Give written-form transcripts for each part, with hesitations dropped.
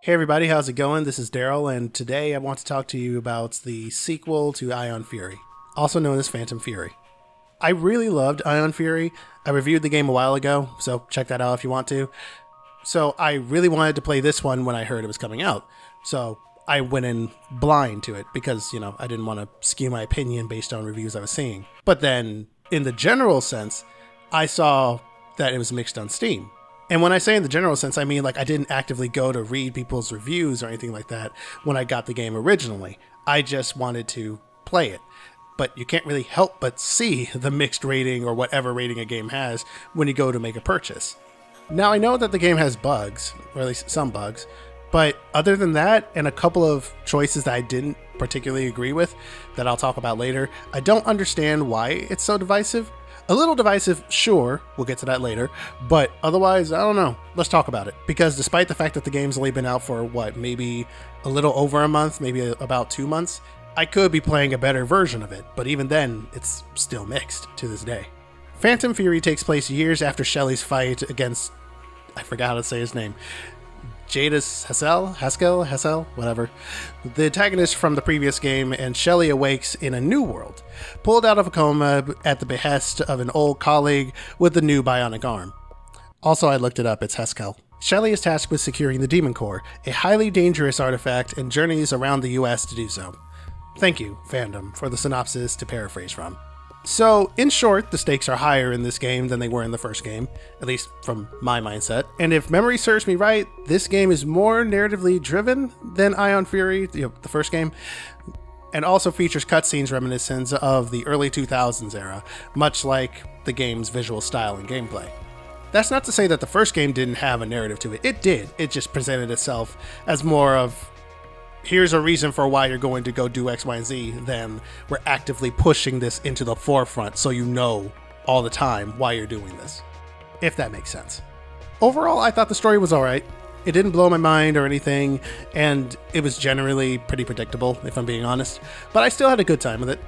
Hey everybody, how's it going? This is Daryl, and today I want to talk to you about the sequel to Ion Fury, also known as Phantom Fury. I really loved Ion Fury. I reviewed the game a while ago, so check that out if you want to. So I really wanted to play this one when I heard it was coming out. So I went in blind to it because, I didn't want to skew my opinion based on reviews I was seeing. But then, in the general sense, I saw that it was mixed on Steam. And when I say in the general sense, I mean I didn't actively go to read people's reviews or anything like that when I got the game originally. I just wanted to play it. But you can't really help but see the mixed rating or whatever rating a game has when you go to make a purchase. Now, I know that the game has bugs, or at least some bugs, but other than that, and a couple of choices that I didn't particularly agree with that I'll talk about later, I don't understand why it's so divisive. A little divisive, sure, we'll get to that later, but otherwise, I don't know. Let's talk about it. Because despite the fact that the game's only been out for, maybe a little over a month, maybe about 2 months, I could be playing a better version of it, but even then, it's still mixed to this day. Phantom Fury takes place years after Shelley's fight against, I forgot how to say his name, Haskell, whatever, the antagonist from the previous game, and Shelley awakes in a new world, pulled out of a coma at the behest of an old colleague with a new bionic arm. Also, I looked it up, it's Haskell. Shelley is tasked with securing the Demon Core, a highly dangerous artifact, and journeys around the US to do so. Thank you, fandom, for the synopsis to paraphrase from. So, in short, the stakes are higher in this game than they were in the first game, at least from my mindset. And if memory serves me right, this game is more narratively driven than Ion Fury, the first game, and also features cutscenes reminiscent of the early 2000s era, much like the game's visual style and gameplay. That's not to say that the first game didn't have a narrative to it. It did. It just presented itself as more of, here's a reason for why you're going to go do X, Y, and Z, then we're actively pushing this into the forefront so you know all the time why you're doing this, if that makes sense. Overall, I thought the story was alright. It didn't blow my mind or anything, and it was generally pretty predictable, if I'm being honest, but I still had a good time with it.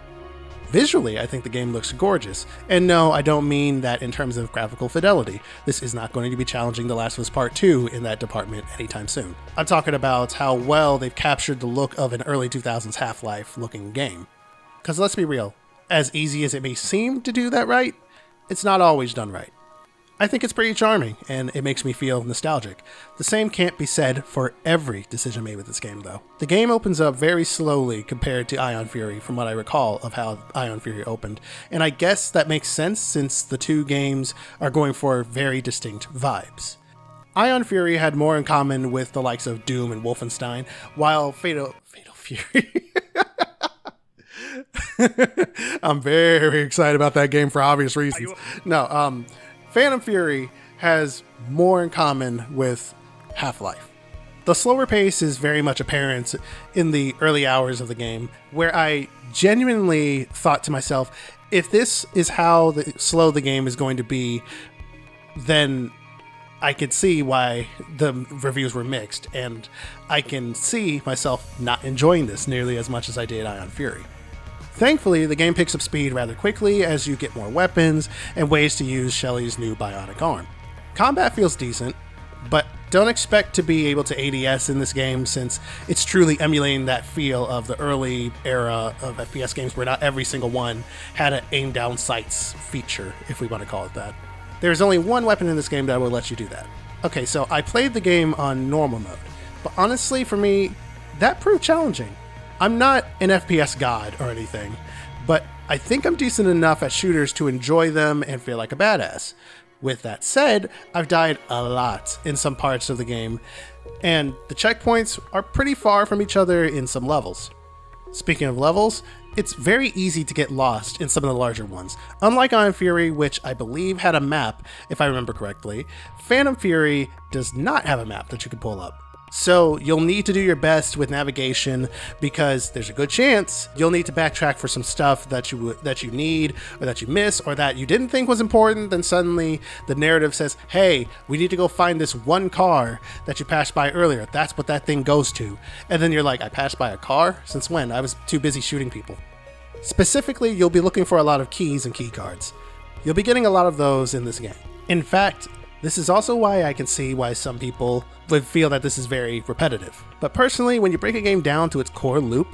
Visually, I think the game looks gorgeous. And no, I don't mean that in terms of graphical fidelity. This is not going to be challenging The Last of Us Part 2 in that department anytime soon. I'm talking about how well they've captured the look of an early 2000s Half-Life looking game. Because let's be real, as easy as it may seem to do that right, it's not always done right. I think it's pretty charming, and it makes me feel nostalgic. The same can't be said for every decision made with this game, though. The game opens up very slowly compared to Ion Fury, from what I recall of how Ion Fury opened, and I guess that makes sense since the two games are going for very distinct vibes. Ion Fury had more in common with the likes of Doom and Wolfenstein, while Fatal Fury... I'm very excited about that game for obvious reasons. Phantom Fury has more in common with Half-Life. The slower pace is very much apparent in the early hours of the game, where I genuinely thought to myself, if this is how slow the game is going to be, then I could see why the reviews were mixed, and I can see myself not enjoying this nearly as much as I did Ion Fury. Thankfully, the game picks up speed rather quickly as you get more weapons and ways to use Shelley's new bionic arm. Combat feels decent, but don't expect to be able to ADS in this game since it's truly emulating that feel of the early era of FPS games where not every single one had an aim down sights feature, if we want to call it that. There's only one weapon in this game that will let you do that. Okay, so I played the game on normal mode, but honestly for me, that proved challenging. I'm not an FPS god or anything, but I think I'm decent enough at shooters to enjoy them and feel like a badass. With that said, I've died a lot in some parts of the game, and the checkpoints are pretty far from each other in some levels. Speaking of levels, it's very easy to get lost in some of the larger ones. Unlike Ion Fury, which I believe had a map, if I remember correctly, Phantom Fury does not have a map that you can pull up. So you'll need to do your best with navigation because there's a good chance you'll need to backtrack for some stuff that you need or that you miss or that you didn't think was important. Then suddenly the narrative says, hey, we need to go find this one car that you passed by earlier. That's what that thing goes to. And then you're like, I passed by a car? Since when? I was too busy shooting people. Specifically, you'll be looking for a lot of keys and key cards. You'll be getting a lot of those in this game. In fact, This is also why I can see why some people would feel that this is very repetitive. But personally, when you break a game down to its core loop,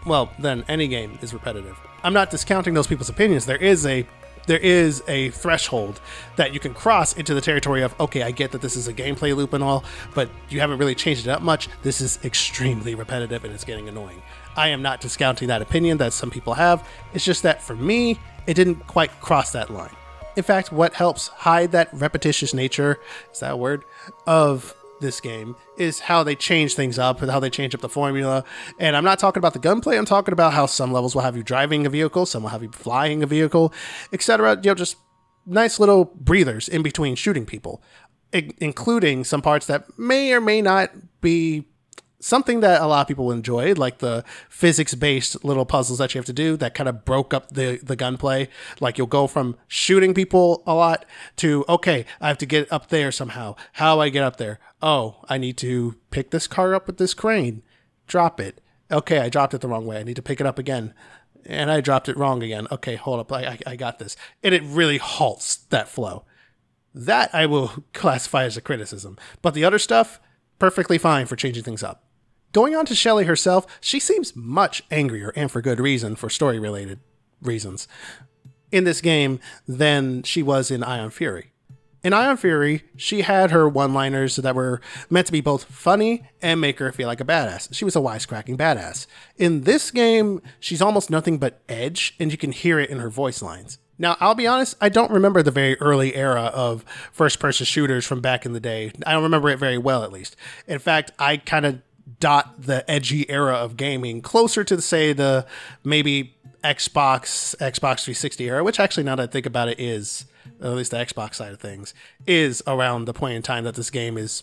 well, then any game is repetitive. I'm not discounting those people's opinions. There is a threshold that you can cross into the territory of, okay, I get that this is a gameplay loop and all, but you haven't really changed it up much. This is extremely repetitive and it's getting annoying. I am not discounting that opinion that some people have. It's just that for me, it didn't quite cross that line. In fact, what helps hide that repetitious nature, is that a word, of this game is how they change things up and how they change up the formula. And I'm not talking about the gunplay. I'm talking about how some levels will have you driving a vehicle, some will have you flying a vehicle, etc. Just nice little breathers in between shooting people, including some parts that may or may not be something that a lot of people enjoyed, like the physics-based little puzzles that you have to do that kind of broke up the gunplay. Like you'll go from shooting people a lot to, okay, I have to get up there somehow. How do I get up there? Oh, I need to pick this car up with this crane. Drop it. Okay, I dropped it the wrong way. I need to pick it up again. And I dropped it wrong again. Okay, hold up. I got this. And it really halts that flow. That I will classify as a criticism. But the other stuff, perfectly fine for changing things up. Going on to Shelly herself, she seems much angrier, and for good reason, for story-related reasons, in this game than she was in Ion Fury. In Ion Fury, she had her one-liners that were meant to be both funny and make her feel like a badass. She was a wisecracking badass. In this game, she's almost nothing but edge, and you can hear it in her voice lines. Now, I'll be honest, I don't remember the very early era of first-person shooters from back in the day. I don't remember it very well, at least. In fact, I kind of dot the edgy era of gaming closer to, say, the maybe Xbox 360 era, which actually, now that I think about it, is, at least the Xbox side of things, is around the point in time that this game is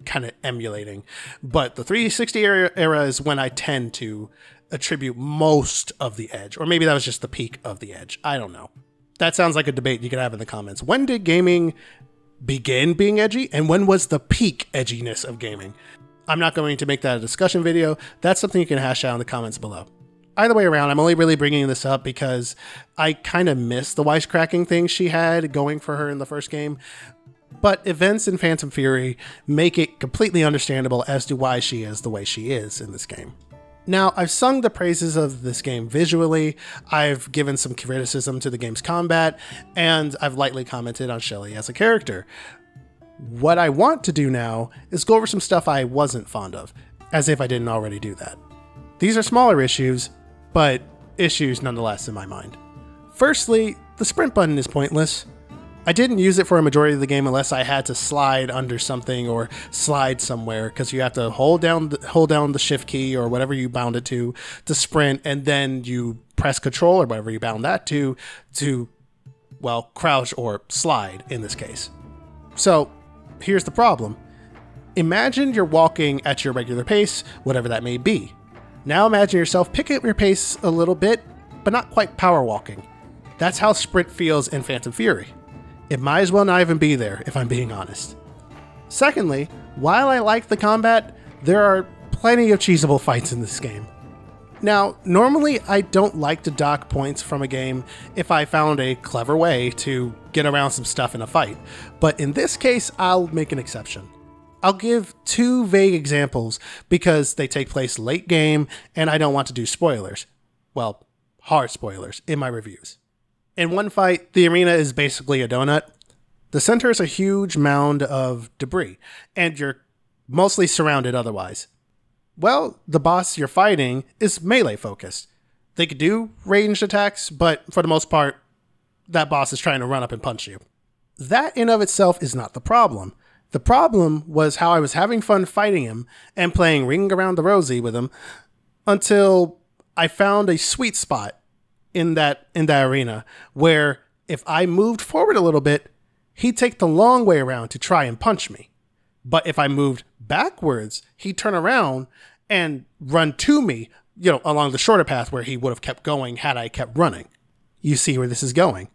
kind of emulating. But the 360 era is when I tend to attribute most of the edge, or maybe that was just the peak of the edge. I don't know. That sounds like a debate you could have in the comments. When did gaming begin being edgy, and when was the peak edginess of gaming? I'm not going to make that a discussion video. That's something you can hash out in the comments below. Either way around, I'm only really bringing this up because I kind of miss the wisecracking thing she had going for her in the first game. But events in Phantom Fury make it completely understandable as to why she is the way she is in this game. Now, I've sung the praises of this game visually, I've given some criticism to the game's combat, and I've lightly commented on Shelly as a character. What I want to do now is go over some stuff I wasn't fond of, as if I didn't already do that. These are smaller issues, but issues nonetheless in my mind. Firstly, the sprint button is pointless. I didn't use it for a majority of the game unless I had to slide under something or slide somewhere, because you have to hold down the shift key or whatever you bound it to sprint, and then you press control or whatever you bound that to, well, crouch or slide in this case. So, here's the problem. Imagine you're walking at your regular pace, whatever that may be. Now imagine yourself picking up your pace a little bit, but not quite power walking. That's how sprint feels in Phantom Fury. It might as well not even be there, if I'm being honest. Secondly, while I like the combat, there are plenty of cheesable fights in this game. Now, normally I don't like to dock points from a game if I found a clever way to get around some stuff in a fight, but in this case, I'll make an exception. I'll give two vague examples because they take place late game and I don't want to do spoilers. Well, hard spoilers in my reviews. In one fight, the arena is basically a donut. The center is a huge mound of debris, and you're mostly surrounded otherwise. Well, the boss you're fighting is melee focused. They could do ranged attacks, but for the most part, that boss is trying to run up and punch you. That in of itself is not the problem. The problem was how I was having fun fighting him and playing Ring Around the Rosie with him until I found a sweet spot in that arena where if I moved forward a little bit, he'd take the long way around to try and punch me. But if I moved backwards, he'd turn around and run to me, along the shorter path where he would have kept going had I kept running. You see where this is going.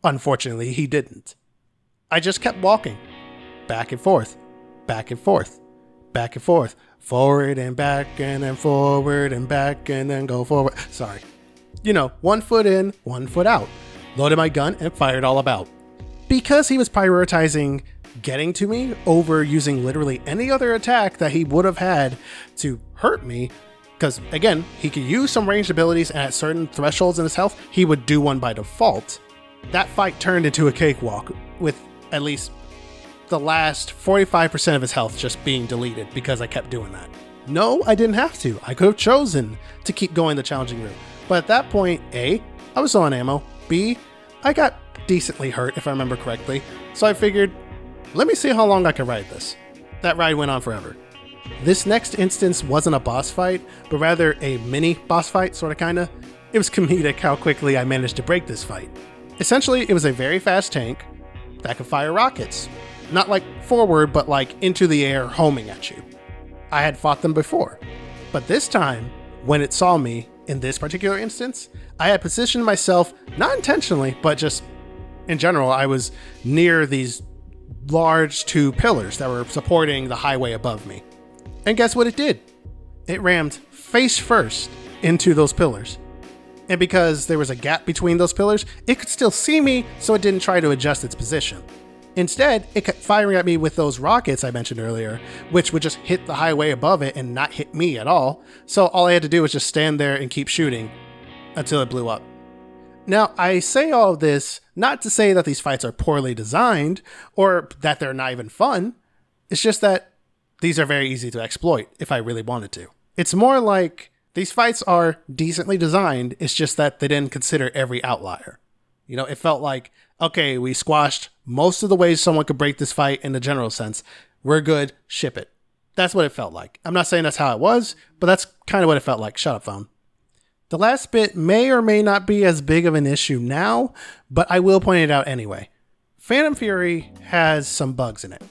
Unfortunately, he didn't. I just kept walking. Back and forth. Back and forth. Back and forth. Forward and back and then forward and back and then go forward. Sorry. 1 foot in, 1 foot out. Loaded my gun and fired all about. Because he was prioritizing getting to me over using literally any other attack that he would have had to hurt me. Because again, he could use some ranged abilities, and at certain thresholds in his health, he would do one by default. That fight turned into a cakewalk, with at least the last 45% of his health just being deleted because I kept doing that. No, I didn't have to. I could have chosen to keep going the challenging route. But at that point, A, I was low on ammo. B, I got decently hurt, if I remember correctly. So I figured, let me see how long I can ride this. That ride went on forever. This next instance wasn't a boss fight, but rather a mini boss fight, sorta kinda. It was comedic how quickly I managed to break this fight. Essentially, it was a very fast tank that could fire rockets. Not like forward, but like into the air, homing at you. I had fought them before, but this time, when it saw me, in this particular instance, I had positioned myself, not intentionally, but just in general, I was near these large two pillars that were supporting the highway above me. And guess what it did? It rammed face first into those pillars. And because there was a gap between those pillars, it could still see me, so it didn't try to adjust its position. Instead, it kept firing at me with those rockets I mentioned earlier, which would just hit the highway above it and not hit me at all. So all I had to do was just stand there and keep shooting until it blew up. Now, I say all of this not to say that these fights are poorly designed or that they're not even fun. It's just that these are very easy to exploit if I really wanted to. It's more like these fights are decently designed, it's just that they didn't consider every outlier. You know, it felt like, okay, we squashed most of the ways someone could break this fight in the general sense. We're good, ship it. That's what it felt like. I'm not saying that's how it was, but that's kind of what it felt like. Shut up, phone. The last bit may or may not be as big of an issue now, but I will point it out anyway. Phantom Fury has some bugs in it.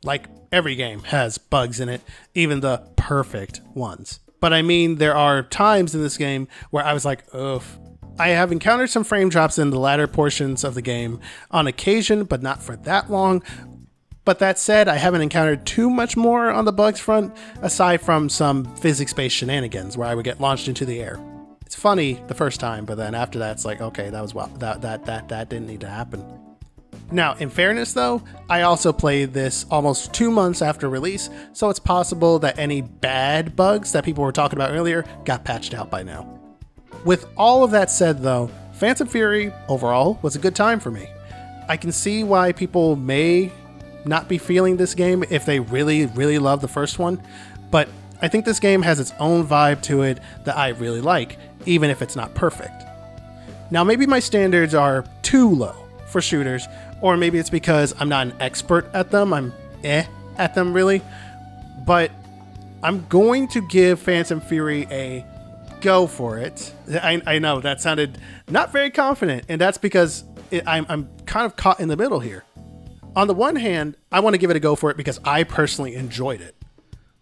Like every game has bugs in it, even the perfect ones. But I mean, there are times in this game where I was like, oof. I have encountered some frame drops in the latter portions of the game on occasion, but not for that long. But that said, I haven't encountered too much more on the bugs front, aside from some physics-based shenanigans where I would get launched into the air. It's funny the first time, but then after that, it's like, okay, that was that didn't need to happen. Now, in fairness though, I also played this almost 2 months after release, so it's possible that any bad bugs that people were talking about earlier got patched out by now. With all of that said though, Phantom Fury overall was a good time for me. I can see why people may not be feeling this game if they really, really love the first one, but I think this game has its own vibe to it that I really like, even if it's not perfect. Now maybe my standards are too low for shooters, or maybe it's because I'm not an expert at them, I'm at them really, but I'm going to give Phantom Fury a go for it. I know that sounded not very confident, and that's because I'm kind of caught in the middle here. On the one hand, I want to give it a go for it because I personally enjoyed it.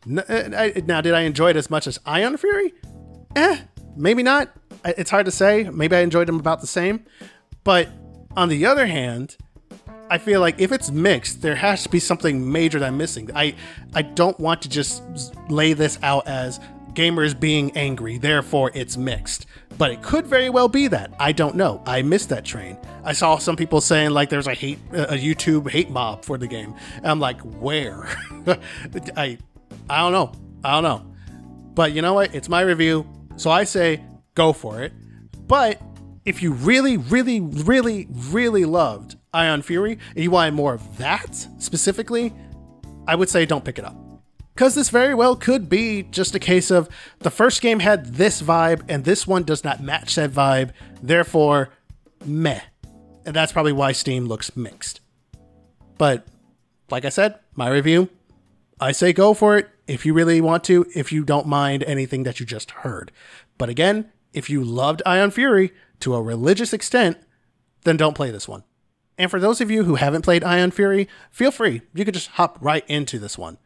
Now, did I enjoy it as much as Ion Fury? Maybe not. It's hard to say. Maybe I enjoyed them about the same. But on the other hand, I feel like if it's mixed, there has to be something major that I'm missing. I don't want to just lay this out as gamers being angry, therefore it's mixed. But it could very well be that. I don't know. I missed that train. I saw some people saying like there's a YouTube hate mob for the game. And I'm like, where? I don't know. But you know what? It's my review. So I say go for it. But if you really, really, really, really loved Ion Fury and you wanted more of that specifically, I would say don't pick it up. Because this very well could be just a case of the first game had this vibe and this one does not match that vibe, therefore, meh. And that's probably why Steam looks mixed. But, like I said, my review, I say go for it if you really want to, if you don't mind anything that you just heard. But again, if you loved Ion Fury to a religious extent, then don't play this one. And for those of you who haven't played Ion Fury, feel free. You could just hop right into this one.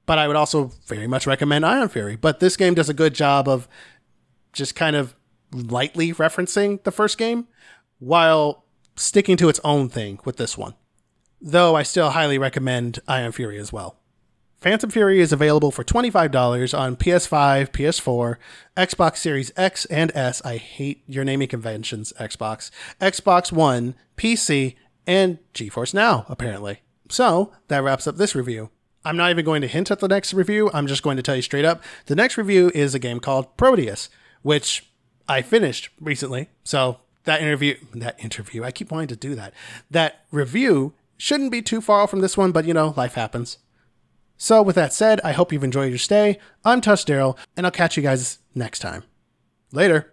But I would also very much recommend Ion Fury. But this game does a good job of just kind of lightly referencing the first game while sticking to its own thing with this one. Though I still highly recommend Ion Fury as well. Phantom Fury is available for $25 on PS5, PS4, Xbox Series X and S. I hate your naming conventions, Xbox. Xbox One, PC, and GeForce Now, apparently. So that wraps up this review. I'm not even going to hint at the next review. I'm just going to tell you straight up. The next review is a game called Proteus, which I finished recently. So that interview, I keep wanting to do that. That review shouldn't be too far off from this one, but you know, life happens. So with that said, I hope you've enjoyed your stay. I'm TUSDarryl, and I'll catch you guys next time. Later.